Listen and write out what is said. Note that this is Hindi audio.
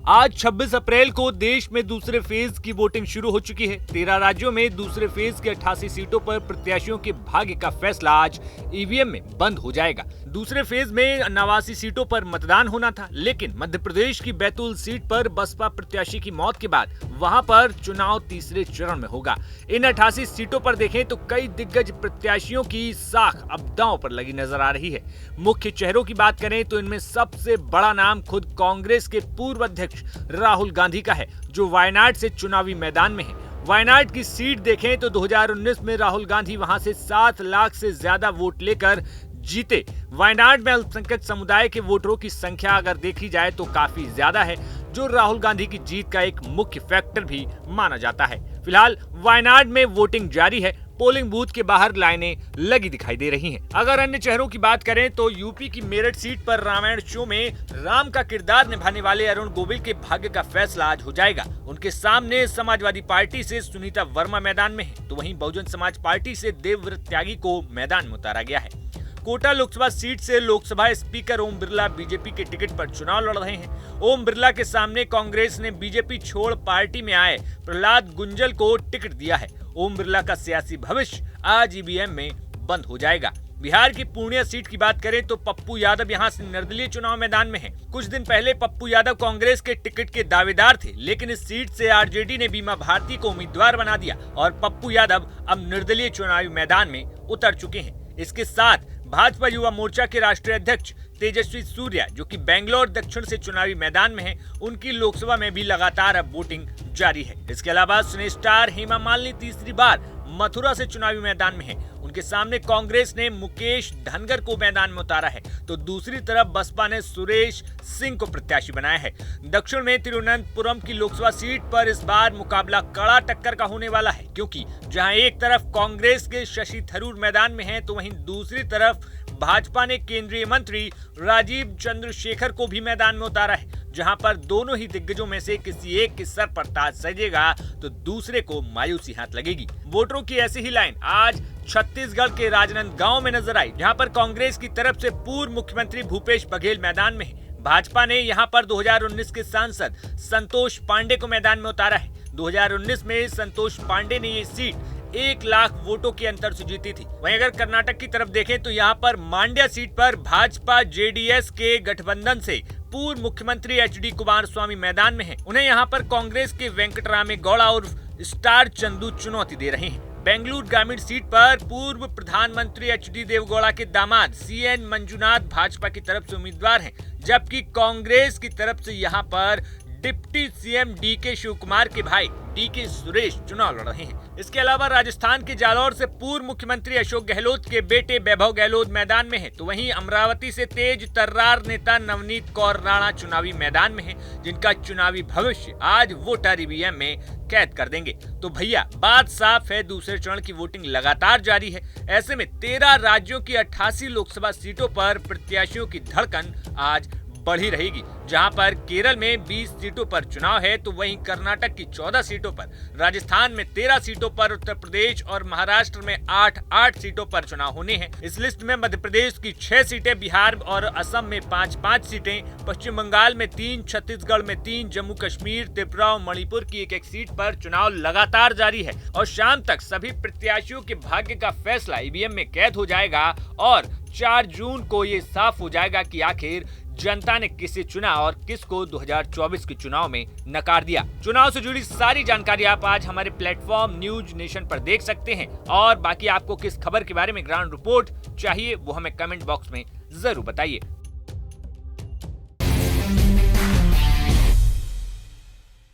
आज 26 अप्रैल को देश में दूसरे फेज की वोटिंग शुरू हो चुकी है। 13 राज्यों में दूसरे फेज के 88 सीटों पर प्रत्याशियों के भाग्य का फैसला आज ईवीएम में बंद हो जाएगा। दूसरे फेज में 89 सीटों पर मतदान होना था, लेकिन मध्य प्रदेश की बैतूल सीट पर बसपा प्रत्याशी की मौत के बाद वहां पर चुनाव तीसरे चरण में होगा। इन 88 सीटों पर देखें तो कई दिग्गज प्रत्याशियों की साख अब दांव पर लगी नजर आ रही है। मुख्य चेहरों की बात करें तो इनमें सबसे बड़ा नाम खुद कांग्रेस के पूर्व अध्यक्ष राहुल गांधी का है, जो वायनाड से चुनावी मैदान में है। वायनाड की सीट देखें तो 2019 में राहुल गांधी वहां से 7 लाख से ज्यादा वोट लेकर जीते। वायनाड में अल्पसंख्यक समुदाय के वोटरों की संख्या अगर देखी जाए तो काफी ज्यादा है, जो राहुल गांधी की जीत का एक मुख्य फैक्टर भी माना जाता है। फिलहाल वायनाड में वोटिंग जारी है। पोलिंग बूथ के बाहर लाइनें लगी दिखाई दे रही हैं। अगर अन्य शहरों की बात करें तो यूपी की मेरठ सीट पर रामायण शो में राम का किरदार निभाने वाले अरुण गोविल के भाग्य का फैसला आज हो जाएगा। उनके सामने समाजवादी पार्टी से सुनीता वर्मा मैदान में है, तो वहीं बहुजन समाज पार्टी से देवव्रत त्यागी को मैदान में उतारा गया है। कोटा लोकसभा सीट से लोकसभा स्पीकर ओम बिरला बीजेपी के टिकट पर चुनाव लड़ रहे हैं। ओम बिरला के सामने कांग्रेस ने बीजेपी छोड़ पार्टी में आए प्रहलाद गुंजल को टिकट दिया है। ओम बिरला का सियासी भविष्य आज ईवीएम में बंद हो जाएगा। बिहार की पूर्णिया सीट की बात करें तो पप्पू यादव यहां से निर्दलीय चुनाव मैदान में हैं। कुछ दिन पहले पप्पू यादव कांग्रेस के टिकट के दावेदार थे, लेकिन इस सीट से आरजेडी ने बीमा भारती को उम्मीदवार बना दिया और पप्पू यादव अब निर्दलीय चुनावी मैदान में उतर चुके हैं। इसके साथ भाजपा युवा मोर्चा के राष्ट्रीय अध्यक्ष तेजस्वी सूर्या, जो कि बेंगलोर दक्षिण से चुनावी मैदान में हैं, उनकी लोकसभा में भी लगातार अब वोटिंग जारी है। इसके अलावा सिने स्टार हेमा मालिनी तीसरी बार मथुरा से चुनावी मैदान में हैं। उनके सामने कांग्रेस ने मुकेश धनगर को मैदान में उतारा है, तो दूसरी तरफ बसपा ने सुरेश सिंह को प्रत्याशी बनाया है। दक्षिण में तिरुवनंतपुरम की लोकसभा सीट पर इस बार मुकाबला कड़ा टक्कर का होने वाला है, क्योंकि जहां एक तरफ कांग्रेस के शशि थरूर मैदान में हैं, तो वहीं दूसरी तरफ भाजपा ने केंद्रीय मंत्री राजीव चंद्रशेखर को भी मैदान में उतारा है। जहां पर दोनों ही दिग्गजों में से किसी एक के सर पर ताज सजेगा तो दूसरे को मायूसी हाथ लगेगी। वोटरों की ऐसी ही लाइन आज छत्तीसगढ़ के राजनांदगांव में नजर आई, जहां पर कांग्रेस की तरफ से पूर्व मुख्यमंत्री भूपेश बघेल मैदान में है। भाजपा ने यहां पर 2019 के सांसद संतोष पांडे को मैदान में उतारा है। 2019 में संतोष पांडे ने ये सीट 1 लाख वोटों के अंतर से जीती थी। वहीं अगर कर्नाटक की तरफ देखें तो यहाँ पर मांड्या सीट पर भाजपा जेडीएस के गठबंधन से पूर्व मुख्यमंत्री एचडी कुमारस्वामी मैदान में हैं। उन्हें यहाँ पर कांग्रेस के वेंकटरामे गौड़ा और स्टार चंदू चुनौती दे रहे हैं। बेंगलुरु ग्रामीण सीट पर पूर्व प्रधानमंत्री एचडी देवगौड़ा के दामाद सीएन मंजुनाथ भाजपा की तरफ से उम्मीदवार हैं, जबकि कांग्रेस की तरफ से यहाँ पर डिप्टी सीएम डीके शिवकुमार के भाई डीके सुरेश चुनाव लड़ रहे हैं। इसके अलावा राजस्थान के जालौर से पूर्व मुख्यमंत्री अशोक गहलोत के बेटे वैभव गहलोत मैदान में हैं, तो वहीं अमरावती से तेज तर्रार नेता नवनीत कौर राणा चुनावी मैदान में हैं, जिनका चुनावी भविष्य आज वोटर ईवीएम में कैद कर देंगे। तो भैया बात साफ है, दूसरे चरण की वोटिंग लगातार जारी है। ऐसे में 13 राज्यों की 88 लोकसभा सीटों पर प्रत्याशियों की धड़कन आज बढ़ी रहेगी। जहां पर केरल में 20 सीटों पर चुनाव है, तो वहीं कर्नाटक की 14 सीटों पर, राजस्थान में 13 सीटों पर, उत्तर प्रदेश और महाराष्ट्र में 8-8 सीटों पर चुनाव होने हैं। इस लिस्ट में मध्य प्रदेश की 6 सीटें, बिहार और असम में 5-5 सीटें, पश्चिम बंगाल में 3, छत्तीसगढ़ में 3, जम्मू कश्मीर, त्रिपुरा और मणिपुर की एक सीट पर चुनाव लगातार जारी है और शाम तक सभी प्रत्याशियों के भाग्य का फैसला ईवीएम में कैद हो जाएगा और 4 जून को ये साफ हो जाएगा कि आखिर जनता ने किसे चुना और किसको 2024 के चुनाव में नकार दिया। चुनाव से जुड़ी सारी जानकारी आप आज हमारे प्लेटफॉर्म न्यूज नेशन पर देख सकते हैं और बाकी आपको किस खबर के बारे में ग्राउंड रिपोर्ट चाहिए वो हमें कमेंट बॉक्स में जरूर बताइए।